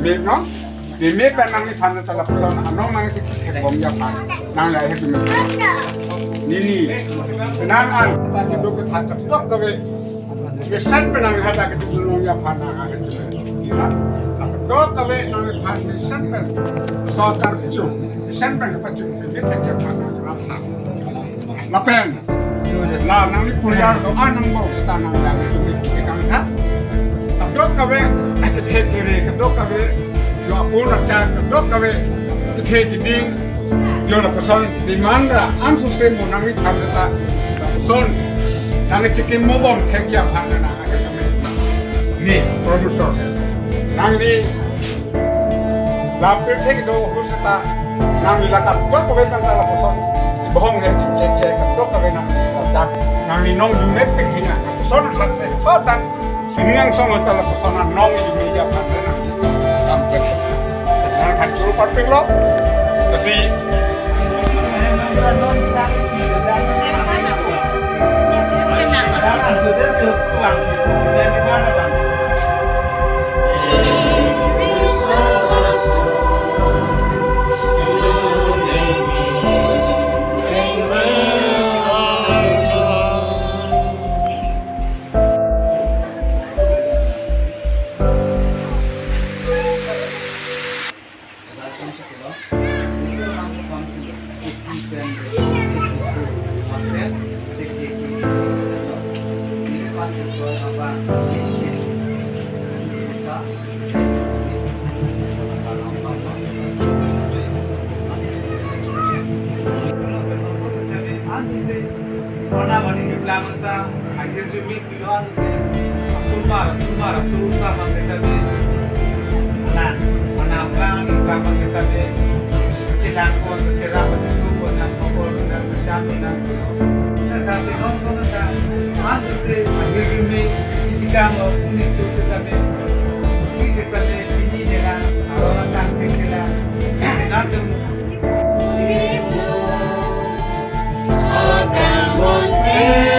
มีเนาะมีเป็นนางนิพันธ์ตลอดสอนน้องนางที่แข็งบ่มยาพันนางใหญ่ให้ดูนี่นางอันตาจะดูกันทันกับตัวก็เวสันเป็นนางให้ได้กับดูน้องยาพันนางให้ดูนี่ละตัวก็เวนางนิพันธ์สันเป็นสอนการจุสันเป็นปัจจุบันที่แข็งยาพันนางรับหักละเป็นลานางนิพุยาโดอันนางบอกสตานางyang itu di kangkat kedok kawe kethe kiri kedok kawe yo apun raja kedok kawe kethe dinding yo la person di mandra an susem nang ni thamta person nang chikim mobom thekya phana na age kame ni professor nang ni la pethek do husata nang ni la ka kedok kawe nang la person bohong ne cek kedok kawe nang ni nong yumet teknya person khatse khodan sini yang sama kalau pesanan nong itu meja pada nanti sampai dengan hancur parping lo kasi akhir jumi kiloan sumbar sama kita be manapang di kamar kita be kilang ko kira betul ko na ko na bersama na kasi nong na ano se akhir jumi kita mo ni kita be kita be ini nila awal kan kita natum akan